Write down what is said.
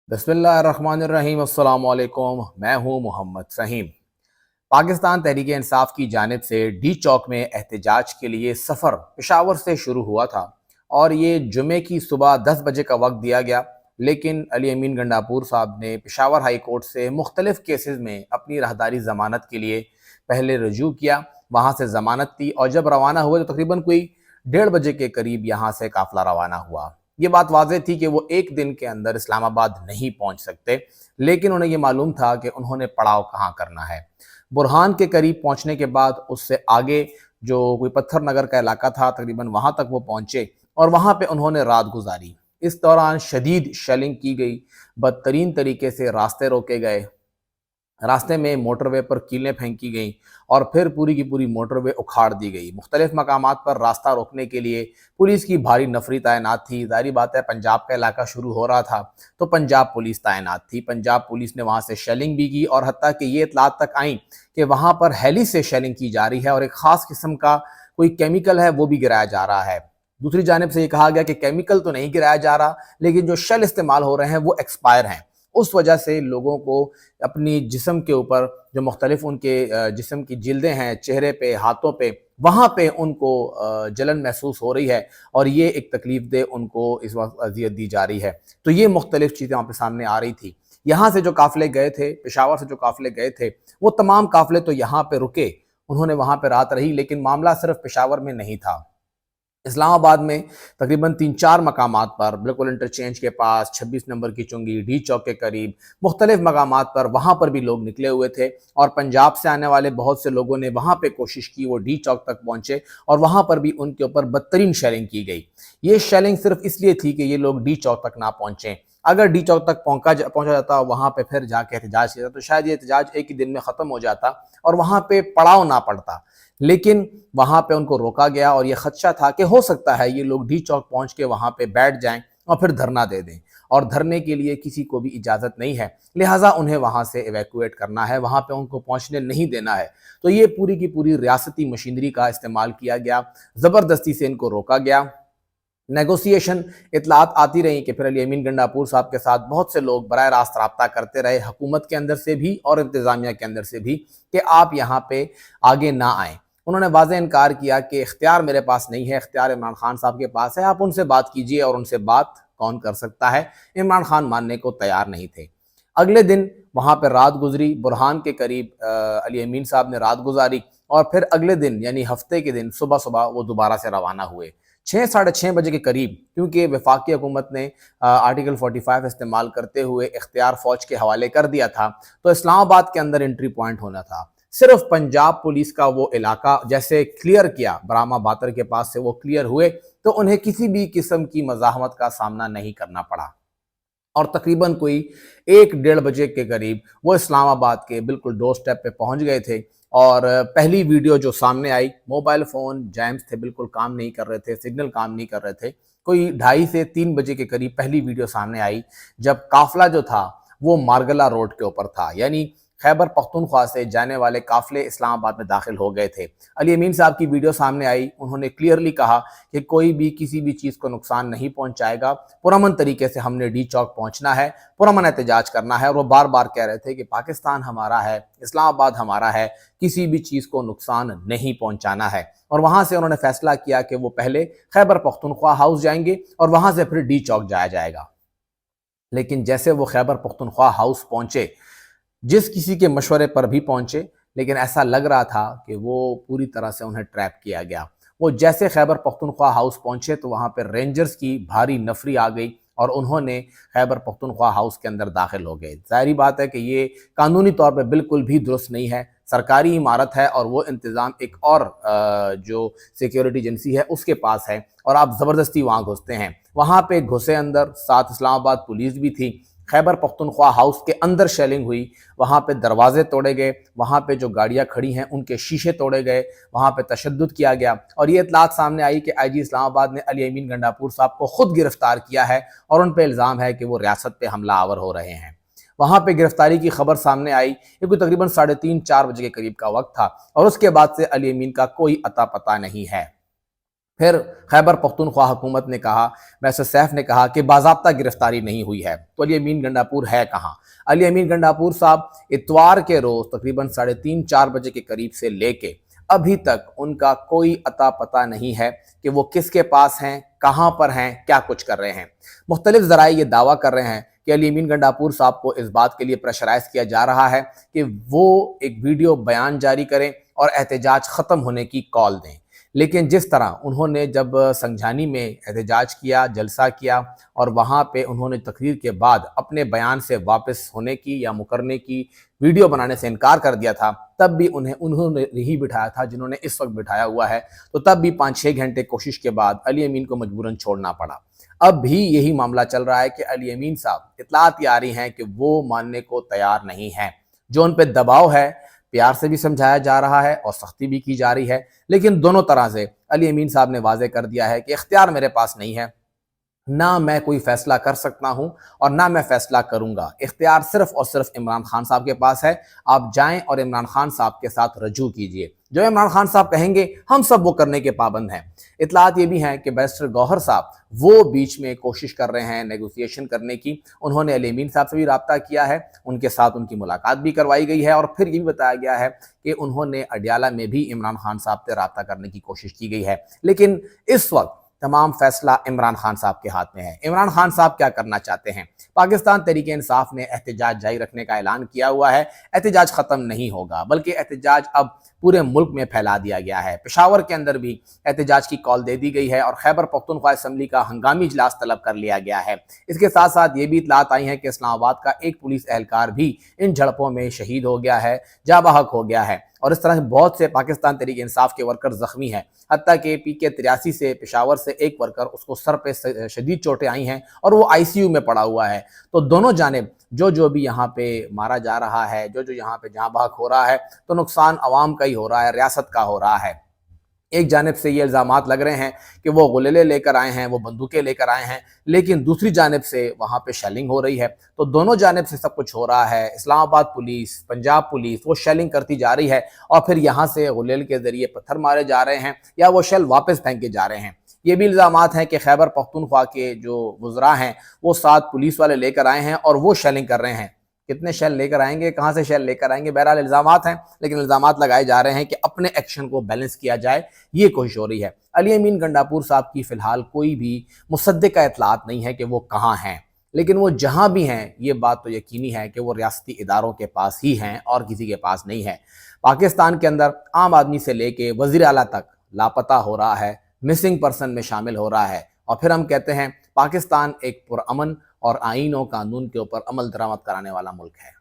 بسم اللہ الرحمن الرحیم۔ السلام علیکم، میں ہوں محمد فہیم۔ پاکستان تحریک انصاف کی جانب سے ڈی چوک میں احتجاج کے لیے سفر پشاور سے شروع ہوا تھا اور یہ جمعے کی صبح 10 بجے کا وقت دیا گیا، لیکن علی امین گنڈاپور صاحب نے پشاور ہائی کورٹ سے مختلف کیسز میں اپنی راہداری ضمانت کے لیے پہلے رجوع کیا، وہاں سے ضمانت تھی اور جب روانہ ہوئے تو تقریباً کوئی 1:30 بجے کے قریب یہاں سے قافلہ روانہ ہوا۔ یہ بات واضح تھی کہ وہ ایک دن کے اندر اسلام آباد نہیں پہنچ سکتے، لیکن انہیں یہ معلوم تھا کہ انہوں نے پڑاؤ کہاں کرنا ہے۔ برہان کے قریب پہنچنے کے بعد اس سے آگے جو کوئی پتھر نگر کا علاقہ تھا تقریباً وہاں تک وہ پہنچے اور وہاں پہ انہوں نے رات گزاری۔ اس دوران شدید شیلنگ کی گئی، بدترین طریقے سے راستے روکے گئے، راستے میں موٹر وے پر کیلیں پھینکی گئیں اور پھر پوری کی پوری موٹر وے اکھاڑ دی گئی۔ مختلف مقامات پر راستہ روکنے کے لیے پولیس کی بھاری نفری تعینات تھی۔ ظاہری بات ہے پنجاب کا علاقہ شروع ہو رہا تھا تو پنجاب پولیس تعینات تھی۔ پنجاب پولیس نے وہاں سے شیلنگ بھی کی اور حتیٰ کہ یہ اطلاعات تک آئیں کہ وہاں پر ہیلی سے شیلنگ کی جا رہی ہے اور ایک خاص قسم کا کوئی کیمیکل ہے وہ بھی گرایا جا رہا ہے۔ دوسری جانب سے یہ کہا گیا کہ کیمیکل تو نہیں گرایا جا رہا، لیکن جو شیل استعمال ہو رہے ہیں وہ ایکسپائر ہیں، اس وجہ سے لوگوں کو اپنی جسم کے اوپر جو مختلف ان کے جسم کی جلدیں ہیں، چہرے پہ، ہاتھوں پہ، وہاں پہ ان کو جلن محسوس ہو رہی ہے اور یہ ایک تکلیف دہ ان کو اس وقت اذیت دی جا رہی ہے۔ تو یہ مختلف چیزیں وہاں پہ سامنے آ رہی تھی۔ یہاں سے جو قافلے گئے تھے، پشاور سے جو قافلے گئے تھے، وہ تمام قافلے تو یہاں پہ رکے، انہوں نے وہاں پہ رات رہی، لیکن معاملہ صرف پشاور میں نہیں تھا۔ اسلام آباد میں تقریباً 3-4 مقامات پر، بالکل انٹرچینج کے پاس، 26 نمبر کی چنگی، ڈی چوک کے قریب، مختلف مقامات پر وہاں پر بھی لوگ نکلے ہوئے تھے اور پنجاب سے آنے والے بہت سے لوگوں نے وہاں پہ کوشش کی، وہ ڈی چوک تک پہنچے اور وہاں پر بھی ان کے اوپر بدترین شیلنگ کی گئی۔ یہ شیلنگ صرف اس لیے تھی کہ یہ لوگ ڈی چوک تک نہ پہنچیں۔ اگر ڈی چوک تک پہنچا جاتا وہاں پہ پھر جا کے احتجاج کیا جاتا تو شاید یہ احتجاج ایک ہی دن میں ختم ہو جاتا اور وہاں پہ پڑاؤ نہ پڑتا، لیکن وہاں پہ ان کو روکا گیا اور یہ خدشہ تھا کہ ہو سکتا ہے یہ لوگ ڈی چوک پہنچ کے وہاں پہ بیٹھ جائیں اور پھر دھرنا دے دیں، اور دھرنے کے لیے کسی کو بھی اجازت نہیں ہے، لہٰذا انہیں وہاں سے ایویکویٹ کرنا ہے، وہاں پہ ان کو پہنچنے نہیں دینا ہے۔ تو یہ پوری کی پوری ریاستی مشینری کا استعمال کیا گیا، زبردستی سے ان کو روکا گیا۔ نیگوسیشن اطلاعات آتی رہیں کہ پھر علی امین گنڈاپور صاحب کے ساتھ بہت سے لوگ براہ راست رابطہ کرتے رہے، حکومت کے اندر سے بھی اور انتظامیہ کے اندر سے بھی، کہ آپ یہاں پہ آگے نہ آئیں۔ انہوں نے واضح انکار کیا کہ اختیار میرے پاس نہیں ہے، اختیار عمران خان صاحب کے پاس ہے، آپ ان سے بات کیجئے، اور ان سے بات کون کر سکتا ہے؟ عمران خان ماننے کو تیار نہیں تھے۔ اگلے دن وہاں پہ رات گزری، برہان کے قریب علی امین صاحب نے رات گزاری اور پھر اگلے دن یعنی ہفتے کے دن صبح وہ دوبارہ سے روانہ ہوئے 6-6:30 بجے کے قریب، کیونکہ وفاقی حکومت نے آرٹیکل 45 استعمال کرتے ہوئے اختیار فوج کے حوالے کر دیا تھا، تو اسلام آباد کے اندر انٹری پوائنٹ ہونا تھا۔ صرف پنجاب پولیس کا وہ علاقہ جیسے کلیئر کیا، برہما باتر کے پاس سے وہ کلیئر ہوئے تو انہیں کسی بھی قسم کی مزاحمت کا سامنا نہیں کرنا پڑا، اور تقریباً کوئی 1-1:30 بجے کے قریب وہ اسلام آباد کے بالکل ڈور سٹیپ پہ پہنچ گئے تھے۔ اور پہلی ویڈیو جو سامنے آئی، موبائل فون جیمز تھے، بالکل کام نہیں کر رہے تھے، سگنل کام نہیں کر رہے تھے، کوئی 2:30 سے 3 بجے کے قریب پہلی ویڈیو سامنے آئی جب قافلہ جو تھا وہ مارگلہ روڈ کے اوپر تھا، یعنی خیبر پختونخوا سے جانے والے قافلے اسلام آباد میں داخل ہو گئے تھے۔ علی امین صاحب کی ویڈیو سامنے آئی، انہوں نے کلیئرلی کہا کہ کوئی بھی کسی بھی چیز کو نقصان نہیں پہنچائے گا، پرامن طریقے سے ہم نے ڈی چوک پہنچنا ہے، پرامن احتجاج کرنا ہے، اور وہ بار بار کہہ رہے تھے کہ پاکستان ہمارا ہے، اسلام آباد ہمارا ہے، کسی بھی چیز کو نقصان نہیں پہنچانا ہے۔ اور وہاں سے انہوں نے فیصلہ کیا کہ وہ پہلے خیبر پختونخوا ہاؤس جائیں گے اور وہاں سے پھر ڈی چوک جایا جائے گا۔ لیکن جیسے وہ خیبر پختونخوا ہاؤس پہنچے، جس کسی کے مشورے پر بھی پہنچے، لیکن ایسا لگ رہا تھا کہ وہ پوری طرح سے انہیں ٹریپ کیا گیا۔ وہ جیسے خیبر پختونخوا ہاؤس پہنچے تو وہاں پہ رینجرز کی بھاری نفری آ گئی اور انہوں نے خیبر پختونخوا ہاؤس کے اندر داخل ہو گئے۔ ظاہری بات ہے کہ یہ قانونی طور پہ بالکل بھی درست نہیں ہے، سرکاری عمارت ہے اور وہ انتظام ایک اور جو سیکیورٹی ایجنسی ہے اس کے پاس ہے، اور آپ زبردستی وہاں گھستے ہیں۔ وہاں پہ گھسے اندر، ساتھ اسلام آباد پولیس بھی تھی۔ خیبر پختونخوا ہاؤس کے اندر شیلنگ ہوئی، وہاں پہ دروازے توڑے گئے، وہاں پہ جو گاڑیاں کھڑی ہیں ان کے شیشے توڑے گئے، وہاں پہ تشدد کیا گیا، اور یہ اطلاعات سامنے آئی کہ آئی جی اسلام آباد نے علی امین گنڈاپور صاحب کو خود گرفتار کیا ہے اور ان پہ الزام ہے کہ وہ ریاست پہ حملہ آور ہو رہے ہیں۔ وہاں پہ گرفتاری کی خبر سامنے آئی، یہ کوئی تقریباً 3:30-4 بجے کے قریب کا وقت تھا، اور اس کے بعد سے علی امین کا کوئی اتا پتہ نہیں ہے۔ پھر خیبر پختونخوا حکومت نے کہا، میسر سیف نے کہا کہ باضابطہ گرفتاری نہیں ہوئی ہے، تو علی امین گنڈاپور ہے کہاں؟ علی امین گنڈاپور صاحب اتوار کے روز تقریباً 3:30-4 بجے کے قریب سے لے کے ابھی تک ان کا کوئی اتا پتہ نہیں ہے کہ وہ کس کے پاس ہیں، کہاں پر ہیں، کیا کچھ کر رہے ہیں۔ مختلف ذرائع یہ دعویٰ کر رہے ہیں کہ علی امین گنڈاپور صاحب کو اس بات کے لیے پریشرائز کیا جا رہا ہے کہ وہ ایک ویڈیو بیان جاری کریں اور احتجاج ختم ہونے کی کال دیں۔ لیکن جس طرح انہوں نے جب سنگھانی میں احتجاج کیا، جلسہ کیا اور وہاں پہ انہوں نے تقریر کے بعد اپنے بیان سے واپس ہونے کی یا مکرنے کی ویڈیو بنانے سے انکار کر دیا تھا، تب بھی انہوں نے ہی بٹھایا تھا جنہوں نے اس وقت بٹھایا ہوا ہے، تو تب بھی 5-6 گھنٹے کوشش کے بعد علی امین کو مجبوراً چھوڑنا پڑا۔ اب بھی یہی معاملہ چل رہا ہے کہ علی امین صاحب اطلاعات یہ آ رہی ہیں کہ وہ ماننے کو تیار نہیں ہیں، جو ان پہ دباؤ ہے، پیار سے بھی سمجھایا جا رہا ہے اور سختی بھی کی جا رہی ہے، لیکن دونوں طرح سے علی امین صاحب نے واضح کر دیا ہے کہ اختیار میرے پاس نہیں ہے، نہ میں کوئی فیصلہ کر سکتا ہوں اور نہ میں فیصلہ کروں گا، اختیار صرف اور صرف عمران خان صاحب کے پاس ہے، آپ جائیں اور عمران خان صاحب کے ساتھ رجوع کیجئے، جو عمران خان صاحب کہیں گے ہم سب وہ کرنے کے پابند ہیں۔ اطلاعات یہ بھی ہیں کہ بیرسٹر گوہر صاحب وہ بیچ میں کوشش کر رہے ہیں نیگوسیشن کرنے کی، انہوں نے علی امین صاحب سے بھی رابطہ کیا ہے، ان کے ساتھ ان کی ملاقات بھی کروائی گئی ہے اور پھر یہ بھی بتایا گیا ہے کہ انہوں نے اڈیالہ میں بھی عمران خان صاحب سے رابطہ کرنے کی کوشش کی گئی ہے، لیکن اس وقت تمام فیصلہ عمران خان صاحب کے ہاتھ میں ہے۔ عمران خان صاحب کیا کرنا چاہتے ہیں؟ پاکستان تحریک انصاف نے احتجاج جاری رکھنے کا اعلان کیا ہوا ہے، احتجاج ختم نہیں ہوگا بلکہ احتجاج اب پورے ملک میں پھیلا دیا گیا ہے۔ پشاور کے اندر بھی احتجاج کی کال دے دی گئی ہے اور خیبر پختونخوا اسمبلی کا ہنگامی اجلاس طلب کر لیا گیا ہے۔ اس کے ساتھ ساتھ یہ بھی اطلاعات آئی ہیں کہ اسلام آباد کا ایک پولیس اہلکار بھی ان جھڑپوں میں شہید ہو گیا ہے، جاں بحق ہو گیا ہے، اور اس طرح سے بہت سے پاکستان تحریک انصاف کے ورکر زخمی ہیں، حتیٰ کہ PK-83 سے پشاور سے ایک ورکر اس کو سر پہ شدید چوٹیں آئی ہیں اور وہ ICU میں پڑا ہوا ہے۔ تو دونوں جانب جو بھی یہاں پہ مارا جا رہا ہے، جو یہاں پہ جاں بحق ہو رہا ہے، تو نقصان عوام کا ہی ہو رہا ہے، ریاست کا ہو رہا ہے۔ ایک جانب سے یہ الزامات لگ رہے ہیں کہ وہ غلے لے کر آئے ہیں، وہ بندوقیں لے کر آئے ہیں، لیکن دوسری جانب سے وہاں پہ شیلنگ ہو رہی ہے، تو دونوں جانب سے سب کچھ ہو رہا ہے۔ اسلام آباد پولیس، پنجاب پولیس وہ شیلنگ کرتی جا رہی ہے اور پھر یہاں سے غلیل کے ذریعے پتھر مارے جا رہے ہیں یا وہ شیل واپس پھینکے جا رہے ہیں۔ یہ بھی الزامات ہیں کہ خیبر پختونخوا کے جو وزراء ہیں وہ 7 پولیس والے لے کر آئے ہیں اور وہ شیلنگ کر رہے ہیں۔ کتنے شیل لے کر آئیں گے، کہاں سے شیل لے کر آئیں گے، بہرحال الزامات ہیں، لیکن الزامات لگائے جا رہے ہیں کہ اپنے ایکشن کو بیلنس کیا جائے، یہ کوشش ہو رہی ہے۔ علی امین گنڈاپور صاحب کی فی الحال کوئی بھی مصدقہ اطلاعات نہیں ہے کہ وہ کہاں ہیں، لیکن وہ جہاں بھی ہیں یہ بات تو یقینی ہے کہ وہ ریاستی اداروں کے پاس ہی ہیں اور کسی کے پاس نہیں ہے۔ پاکستان کے اندر عام آدمی سے لے کے وزیر اعلیٰ تک لاپتہ ہو رہا ہے، مسنگ پرسن میں شامل ہو رہا ہے، اور پھر ہم کہتے ہیں پاکستان ایک پرامن اور آئین و قانون کے اوپر عمل درآمد کرانے والا ملک ہے۔